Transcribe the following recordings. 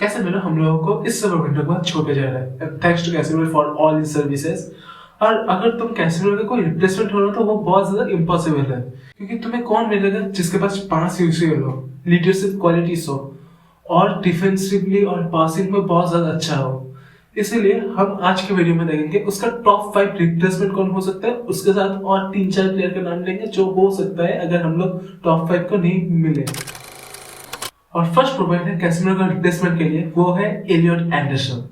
कैसे मेरा हम लोगों को इस सर्वर विंडो के बाद छोड़े जा रहा है thanks to Casemiro for all his services. और अगर तुम कैसेमिरो का कोई रिप्लेसमेंट हो रहा तो वो बहुत ज्यादा इम्पॉसिबल है, क्योंकि तुम्हें कौन मिलेगा जिसके पास 5 यूसीएल हो, लीडरशिप क्वालिटीज हो और डिफेंसिवली और पासिंग में बहुत ज्यादा अच्छा हो। इसीलिए हम आज के वीडियो में देखेंगे उसका टॉप 5 रिप्लेसमेंट कौन हो सकता है, उसके साथ और 3-4 प्लेयर का नाम लेंगे जो हो सकता है अगर हम लोग टॉप 5 को नहीं मिले। और फर्स्ट प्रोफाइल है कैसेमिरो का रिप्लेसमेंट के लिए, वो है एलियट एंडरसन।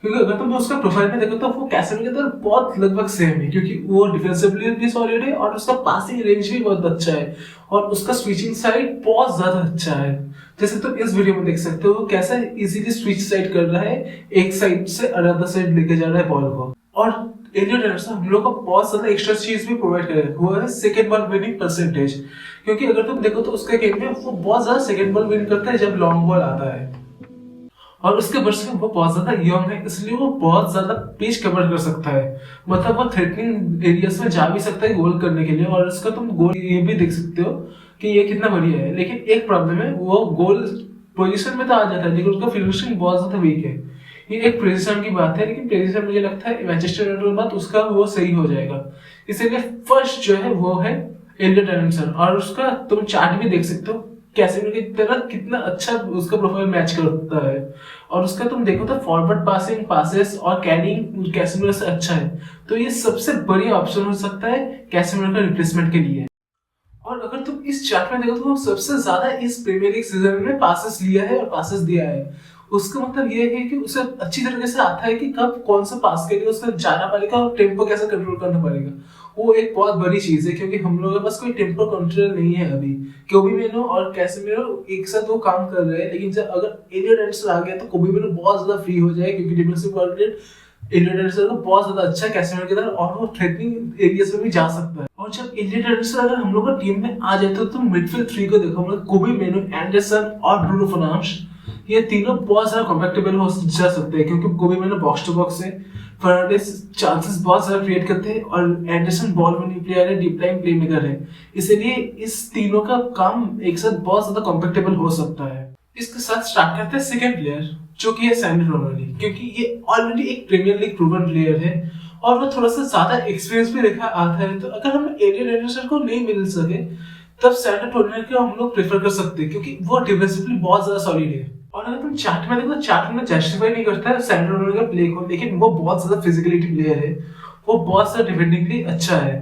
क्योंकि अगर तुम उसका प्रोफाइल में देखो तो वो कैसेमिरो के अंदर बहुत लगभग सेम है, क्योंकि वो डिफेंसिवली भी सॉलिड है और उसका पासिंग रेंज भी बहुत अच्छा है और उसका स्विचिंग साइड बहुत ज्यादा अच्छा है। जैसे तुम इस वीडियो में देख सकते हो कैसा इजीली स्विच साइड कर रहा है, एक साइड से अनदर साइड लेके जा रहा है बॉल को। और एलियट एंडरसन हम लोग को बहुत ज्यादा एक्स्ट्रा चीज भी प्रोवाइड कर रहा है, वो है सेकंड बॉल विनिंग परसेंटेज। क्योंकि अगर तुम देखो तो उसका गेम में वो बहुत ज्यादा सेकंड बॉल विन करता है जब लॉन्ग बॉल आता है, और उसके वर्ष में वो बहुत ज्यादा यंग है, इसलिए वो बहुत ज्यादा पिच कवर कर सकता है। मतलब वो थ्रेटनिंग एरियाज में जा भी सकता है गोल करने के लिए, और उसका तुम गोल ये भी देख सकते हो कि ये कितना बढ़िया है। लेकिन एक प्रॉब्लम है, वो गोल पोजीशन में तो आ जाता है लेकिन उसका फिनिशिंग बहुत ज्यादा वीक है। ये एक प्रेसिशन की बात है, लेकिन प्रेसिशन मुझे लगता है मैनचेस्टर यूनाइटेड के बाद उसका वो सही हो जाएगा। इसीलिए फर्स्ट जो है वो है एलियट एंडरसन। और उसका तुम चार्ट भी देख सकते हो कैसेमिरो की तरह कितना अच्छा उसका प्रोफाइल मैच करता है। और उसका तुम देखो तो फॉरवर्ड पासिंग, पासेस और कैरिंग कैसेमिरो से अच्छा है, तो ये सबसे बढ़िया ऑप्शन हो सकता है कैसेमिरो का रिप्लेसमेंट के लिए। और अगर तुम इस चार्ट में देखो तो वो सबसे ज्यादा इस प्रीमियर लीग सीजन में पासेस लिया है और पासेस दिया है। उसका मतलब ये है कि उसे अच्छी तरीके से आता है कि कब कौन सा पास के लिए उसका जाना पड़ेगा और टेम्पो कैसे कंट्रोल करना पड़ेगा। वो एक बहुत बड़ी चीज है, क्योंकि हम लोगों के पास कोई टेम्पो कंट्रोल नहीं है अभी। कोबी मेनू और कैसेमिरो एक साथ वो काम कर रहे हैं, लेकिन जब अगर एलियट एंडरसन आ गया तो कोबी मेनू बहुत ज्यादा फ्री हो जाए, क्योंकि डिफेंसिव कोऑर्डिनेट एलियट एंडरसन का बहुत ज्यादा अच्छा है कैसेमिरो की तरह, और वो थ्रेटनिंग एरियाज में भी जा सकता है। और जब एलियट एंडरसन अगर हम लोग का टीम में आ जाए तो तुम मिडफील्ड 3 को देखो, मतलब कोबी मेनू, एंडरसन और ब्रूनो फर्नांडिस, ये तीनों बहुत ज्यादा कॉम्पैक्टेबल हो जा सकते हैं, क्योंकि कोबी मेनू बॉक्स टू बॉक्स है, फर्नांडिस चांसेस बहुत ज्यादा क्रिएट करते हैं और एंडरसन बॉल विनिंग प्लेयर है, डीप लाइन प्लेमेकर है। इसलिए इस तीनों का काम एक साथ बहुत ज्यादा कॉम्पैक्टेबल हो सकता है। इसके साथ स्टार्ट करते हैं सेकंड प्लेयर, जो कि है सैंडो टोनाली, क्योंकि ये ऑलरेडी एक प्रीमियर लीग प्रूवन प्लेयर है और वो थोड़ा सा ज्यादा एक्सपीरियंस भी देखा आता है। तो अगर हम एलियट एंडरसन को नहीं मिल सके तब सैंडो टोनाली को हम लोग प्रेफर कर सकते हैं, क्योंकि वो डिफेंसिवली बहुत ज्यादा सॉलिड है। और अगर तुम चार्ट में देखो, चार्ट में जस्टिफाई नहीं करता है सैंडो टोनाली का प्ले को, लेकिन वो बहुत ज्यादा फिजिकलिटी प्लेयर है, वो बहुत ज्यादा डिफेंडिंगली अच्छा है।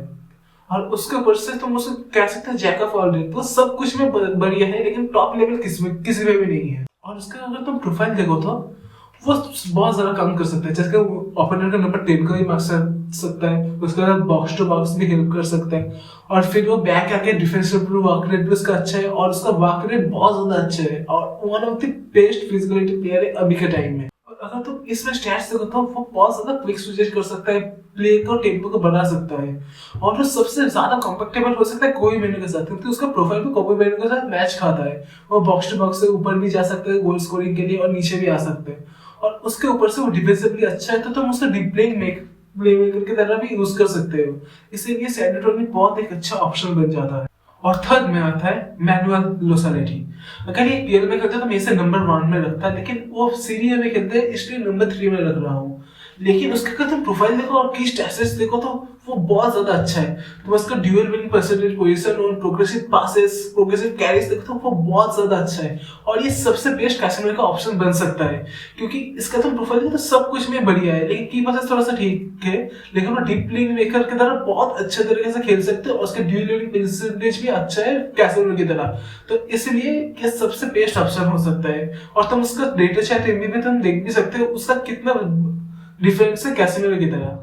और उसके ऊपर से तुम उसे कह सकते हैं जैक ऑफ ऑल ट्रेड, वो सब कुछ में बढ़िया है, लेकिन टॉप लेवल किसी में भी नहीं है। और उसका अगर तुम प्रोफाइल देखो तो वो बहुत ज्यादा काम कर सकता है, जैसे ओपोनेंट का नंबर 10 का भी मार सकता है, उसके बाद बॉक्स टू बॉक्स भी हेल्प कर सकता है, और फिर वो बैक आके डिफेंसिव वर्क रेट भी उसका अच्छा है, और उसका वर्क रेट बहुत ज्यादा अच्छा है और one of the best physicality player है अभी के टाइम में। अगर तुम इसमें स्टैट्स देखो तो वो बहुत ज्यादा क्विक स्विच कर सकता है, प्ले को टेम्पो को बढ़ा सकता है, और वो सबसे ज्यादा कंफर्टेबल हो सकता है कोई मेनू के साथ, क्योंकि उसका प्रोफाइल भी कोई मेनू के साथ मैच खाता है। वो बॉक्स टू बॉक्स से ऊपर भी जा सकता है गोल स्कोरिंग के लिए और नीचे भी आ सकते हैं, और उसके ऊपर से वो डिफेंसिवली अच्छा है, तो तुम उसे डीप प्लेमेकर की तरह भी यूज कर सकते हो। इसीलिए सैंडो टोनाली बहुत एक अच्छा ऑप्शन बन जाता है। और थर्ड में आता है मैनुअल लोसालेटी। अगर ये पीएल में खेलते तो मैं इसे नंबर 1 में रखता, लेकिन वो सीरिया में खेलते हैं इसलिए नंबर 3 में रख रहा हूँ। लेकिन उसका अगर तुम प्रोफाइल देखो और की स्टैट्स देखो तो वो बहुत ज्यादा अच्छा है। तो उसका ड्यूअल विनिंग परसेंटेज, पोजीशन और प्रोग्रेसिव पासेस, प्रोग्रेसिव कैरीज देखो तो वो बहुत ज्यादा अच्छा है, और ये सबसे बेस्ट कैसेमिरो का ऑप्शन बन सकता है, क्योंकि इसका तुम प्रोफाइल देखो तो सब कुछ में बढ़िया है, लेकिन की पासेस थोड़ा सा ठीक है, लेकिन वो डीप प्ले मेकर की तरह बहुत अच्छे तरीके से खेल सकते हो, और उसका ड्यूअल विनिंग परसेंटेज भी अच्छा है कैसेमिरो की तरह। तो इसलिए ये सबसे बेस्ट ऑप्शन हो सकता है। और तुम उसका डेटा चैट एमबी तुम देख भी सकते हो उसका कितना डिफरेंस है कैसेमिरो की तरह।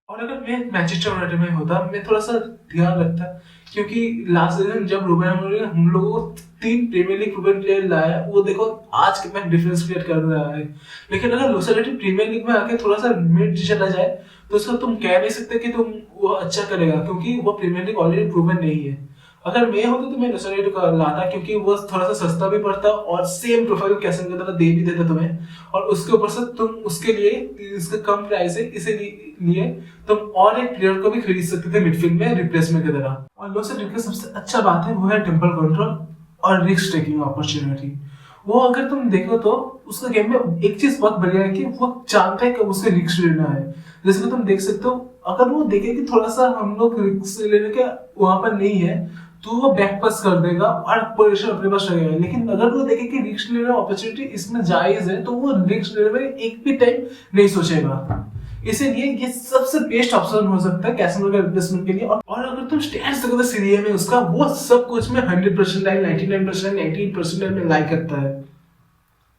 और अगर मैं मैनचेस्टर यूनाइटेड में होता मैं थोड़ा सा ध्यान रखता, क्योंकि लास्ट सीजन जब रूबेन अमोरिम ने हम लोगों को 3 प्रीमियर लीग प्रूवन प्लेयर लाया, वो देखो आज कितना डिफरेंस क्रिएट कर रहा है। लेकिन अगर लोसालेटी प्रीमियर लीग में आके थोड़ा सा मिड चला जाए तो उसको तुम कह नहीं सकते कि तुम वो अच्छा करेगा, क्योंकि वो प्रीमियर लीग ऑलरेडी प्रूवन नहीं है। अगर मैं होता तो मैं लोसालेटी को लाता, क्योंकि वो थोड़ा सा सस्ता भी पड़ता और सेम प्रोफाइल कैसेमिरो की तरह दे भी देता तुम्हें, और उसके ऊपर से तुम उसके लिए इसका कम प्राइस है, इसीलिए तुम और एक प्लेयर को भी खरीद सकते थे मिडफील्ड में रिप्लेसमेंट की तरह। और लोसालेटी की सबसे अच्छा बात है वो है टेम्पल कंट्रोल और रिस्क टेकिंग अपॉर्चुनिटी। वो अगर तुम देखो तो उसका गेम में एक चीज बहुत बढ़िया है कि वो जानता है कि उसके रिस्क लेना है। जैसे कि तुम देख सकते हो, अगर वो देखे कि थोड़ा सा हम लोग रिस्क लेने के वहां पर नहीं है, तो वो बैक पास कर देगा और पोजीशन अपने पास रहेगा। लेकिन अगर वो देखे कि रिस्क लेने अपॉर्चुनिटी इसमें जायज है, तो वो रिस्क लेने में एक भी टाइम नहीं सोचेगा। इसीलिए ये सबसे बेस्ट ऑप्शन हो सकता है कैसिनो का रिप्लेसमेंट के लिए। और अगर तुम स्टैट्स देखो तो सीरिया में उसका वो सब कुछ में 100% लाइक 99% 98% में लाइक करता है।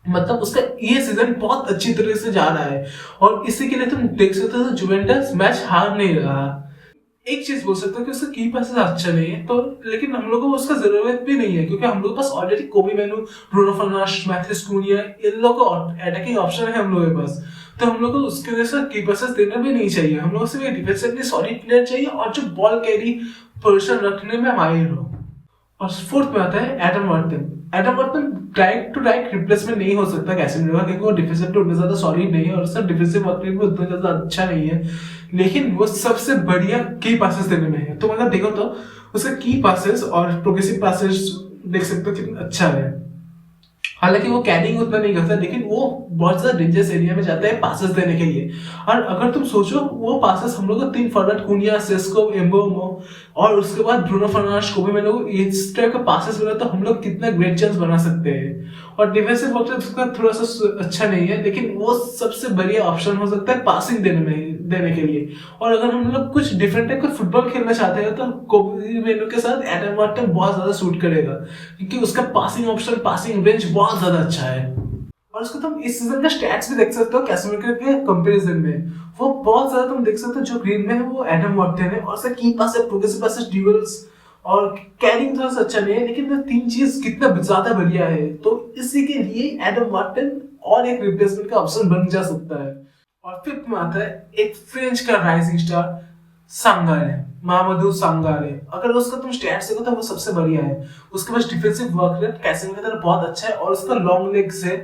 मतलब उसका ये सीजन बहुत अच्छी तरह से जा रहा है, और इसी के लिए तुम देख सकते हो जुवेंटस मैच हार नहीं रहा। एक चीज बोल सकते हो कि उसका की पासेस अच्छा नहीं है, तो लेकिन हम लोगों को उसका जरूरत भी नहीं है, क्योंकि हम लोग के पास already Kobbie Mainoo, Bruno Fernandes, Matheus Cunha, इन लोगों को अटैकिंग ऑप्शन है हम लोगों के पास। तो हम लोग को उसके जैसा की पासेस देना भी नहीं चाहिए। हम लोग सिर्फ एक डिफेंसिवली सॉलिड प्लेयर चाहिए और जो बॉल कैरी पोजीशन रखने में माहिर हो। और फोर्थ में आता है Adam Watson. Adam Watson direct to direct replacement नहीं हो सकता कैसेमिरो का, क्योंकि वो डिफेंसिव उतना ज्यादा सॉलिड नहीं है और उसका डिफेंसिव वर्क रेट भी उतना ज्यादा अच्छा नहीं है। लेकिन वो सबसे बढ़िया की पासेस देने में है। तो अगर देखो तो उसका की पासेस और प्रोग्रेसिव पासेस देख सकते हो कितना अच्छा है। हालांकि वो कैरिंग उतना नहीं करता, लेकिन वो बहुत ज्यादा डेंजरस एरिया में जाता है पासेस देने के लिए। और अगर तुम सोचो, वो पासेस हम लोग को 3 फॉरवर्ड कुनिया, सेस्को, एम्बोमो और उसके बाद ब्रूनो फर्नांडिस को भी मैं लोग इस टाइप का पासेस मिला, तो हम लोग कितना ग्रेट चांस बना सकते हैं। और डिफेंसिव वर्क उसका थोड़ा सा अच्छा नहीं है, लेकिन वो सबसे बढ़िया ऑप्शन हो सकता है पासिंग देने के लिए। और अगर हम लोग कुछ डिफरेंट टाइप का फुटबॉल खेलना चाहते हैं, तो कोबी मेनू के साथ एडम वाटसन बहुत ज्यादा सूट करेगा, क्योंकि उसका पासिंग ऑप्शन, पासिंग रेंज बहुत ज्यादा अच्छा है। और उसको तुम इस सीजन का स्टैट्स भी देख सकते हो कैसेमिरो के कंपैरिजन में। वो बहुत ज्यादा तुम देख सकते हो, जो ग्रीन में है वो एडम वाटसन है, और उसका की पास है, प्रोग्रेसिव पासेस, ड्यूल्स और कैरिंग थोड़ा सा अच्छा नहीं है, लेकिन वो 3 चीज कितना ज्यादा बढ़िया है। तो इसी के लिए एडम वाटसन और एक रिप्लेसमेंट का ऑप्शन बन जा सकता है। और फिफ्थ में आता है एक फ्रेंच का राइजिंग स्टार सांगारे, मामदू सांगारे। अगर उसका तुम स्टैट्स देखो तो वो सबसे बढ़िया है। उसके पास डिफेंसिव वर्क रेट कैसेमिरो की तरह बहुत अच्छा है, और उसका लॉन्ग लेग्स है,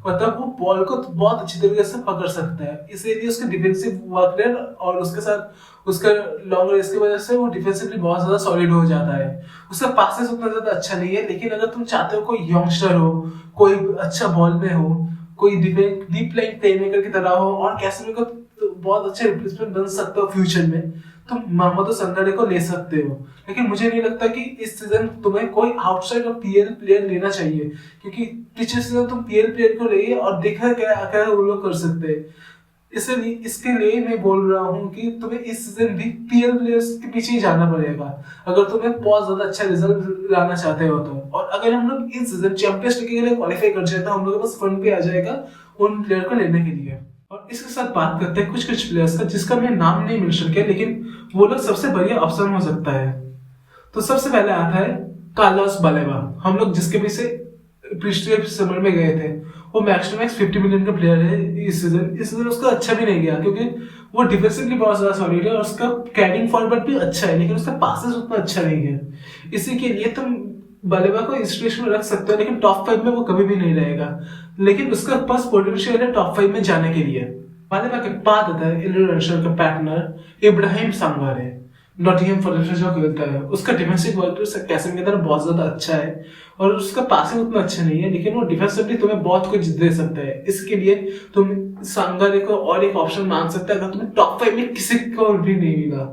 मतलब वो बॉल को बहुत अच्छी तरीके से पकड़ सकता है। इसीलिए उसके डिफेंसिव वर्क रेट और उसके साथ उसका लॉन्ग रेस की वजह से वो डिफेंसिवली बहुत ज्यादा सॉलिड हो जाता है। उसका पासेस उतना ज्यादा अच्छा नहीं है, लेकिन अगर तुम चाहते हो कोई यंगस्टर हो, कोई अच्छा बॉल में हो, कोई डीप लाइन प्लेमेकर की तरह हो, और कैसेमिरो को तो बहुत अच्छा रिप्लेसमेंट बन सकता हो फ्यूचर में, तुम मोहम्मद संगारे को ले सकते हो। लेकिन मुझे नहीं लगता कि इस सीजन तुम्हें कोई आउटसाइड ऑफ पीएल प्लेयर लेना चाहिए, क्योंकि पिछले सीजन तुम पीएल प्लेयर को लिए और देखा क्या क्या वो लोग कर सकते हैं। इसलिए इसके लिए मैं बोल रहा हूँ कि तुम्हें इस सीजन भी पीएल प्लेयर्स के पीछे ही जाना पड़ेगा, अगर तुम्हें बहुत ज्यादा अच्छा रिजल्ट लाना चाहते हो तो। और अगर हम लोग इस सीजन चैंपियंस लीग के लिए क्वालिफाई कर जाए, तो हम लोग के पास फंड भी आ जाएगा उन प्लेयर को लेने के लिए। और इसके साथ बात करते हैं कुछ कुछ प्लेयर्स का, जिसका मैं नाम नहीं मेंशन किया, लेकिन वो लोग सबसे बढ़िया ऑप्शन हो सकता है। तो सबसे पहले आता है कार्लोस बालेबा। हम लोग जिसके पीछे पिछले समर में गए थे, वो मैक्स टू मैक्स 50 मिलियन का प्लेयर है इस सीजन उसका अच्छा भी नहीं गया, क्योंकि वो डिफेंसिवली बहुत ज्यादा सॉलिड है और उसका कैरिंग फॉरवर्ड भी अच्छा है, लेकिन उसका पासेस उतना अच्छा नहीं है। इसी के लिए तुम बालेबा को इस लिस्ट में रख सकते हो, लेकिन टॉप 5 में वो कभी भी नहीं रहेगा। लेकिन उसका पास पोटेंशियल है टॉप 5 में जाने के लिए। बालेबा के बाद आता है इंटरनेशनल का पार्टनर इब्राहिम सांगारे, नॉटिंघम फॉरेस्ट जो खेलता है। उसका डिफेंसिव वर्क रेट कैसेमिरो की तरह बहुत ज्यादा अच्छा है, और उसका पासिंग उतना अच्छा नहीं है, लेकिन वो डिफेंसिवली तुम्हें बहुत कुछ दे सकता है। इसके लिए तुम सांगारे को और एक ऑप्शन मान सकते हैं, अगर तुम्हें टॉप 5 में किसी को भी नहीं मिला।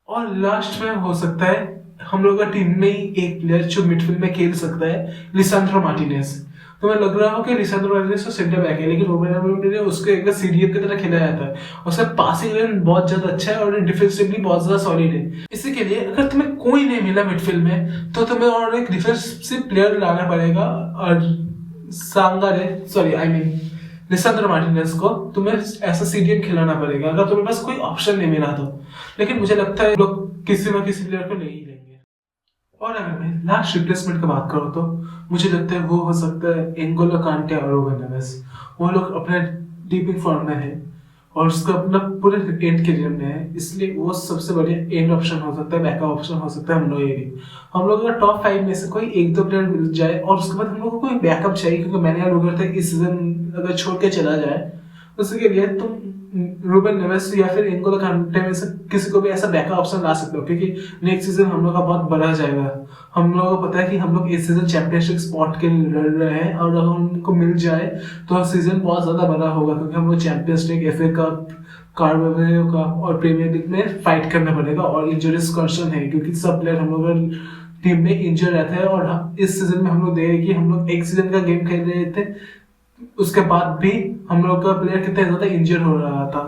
और लास्ट में हो सकता है हम लोग का टीम में ही एक प्लेयर जो मिडफील्ड में खेल सकता है, लिसांड्रो मार्टिनेज। तो मैं लग रहा हो कि लिसांड्रो मार्टिनेज तो सेंटर बैक है, लेकिन रोबर्टो मार्टिनेज उसको एक सीडीएफ की तरह खेला जाता है। उसका पासिंग रेंज बहुत ज्यादा अच्छा है और डिफेंसिवली बहुत ज्यादा सॉलिड है। इसी के लिए अगर तुम्हें कोई नहीं मिला मिडफील्ड में, तो तुम्हें और एक डिफेंसिव प्लेयर लाना पड़ेगा, और लिसांड्रो मार्टिनेज को तुम्हें ऐसा सीडीएम खिलाना पड़ेगा, अगर तुम्हें पास कोई ऑप्शन नहीं मिला तो। लेकिन मुझे लगता है लोग किसी न किसी प्लेयर को नहीं लेंगे। और अगर मैं लास्ट रिप्लेसमेंट की बात करूं, तो मुझे लगता है वो हो सकता है एंगोलो कांटे और ओवेन नेवेस। वो लोग अपने डीपिंग फॉर्म में है, और उसका अपना पूरे एंड करियर में है, इसलिए वो सबसे बढ़िया एंड ऑप्शन हो सकता है, बैकअप ऑप्शन हो सकता है हम लोग ये। हम लोग अगर टॉप 5 में से कोई 1-2 प्लेयर मिल जाए, और उसके बाद हम लोग को कोई बैकअप चाहिए, क्योंकि मैंने यार उगर था इस सीजन अगर छोड़ के चला जाए, उसके लिए तुम रूबेन नेवेस या फिर इनको कांटे में से किसी को भी ऐसा बैकअप ऑप्शन ला सकते हो, क्योंकि नेक्स्ट सीजन हम लोग का बहुत बड़ा जाएगा। हम लोगों को पता है कि हम लोग इस सीजन चैंपियनशिप स्पॉट के लिए लड़ रहे हैं, और अगर उनको मिल जाए तो सीजन बहुत ज्यादा बड़ा होगा, क्योंकि हम लोग चैंपियंस लीग, एफए कप, कार्बेवियो का और प्रीमियर लीग में फाइट करना पड़ेगा। और इंजरीज कंसर्न है, क्योंकि सब प्लेयर हम लोग टीम में इंजर रहते हैं। और इस सीजन में हम लोग देख रहे हैं कि हम लोग एक सीजन का गेम खेल रहे थे, उसके बाद भी हम लोग का प्लेयर कितना ज्यादा इंजर हो रहा था।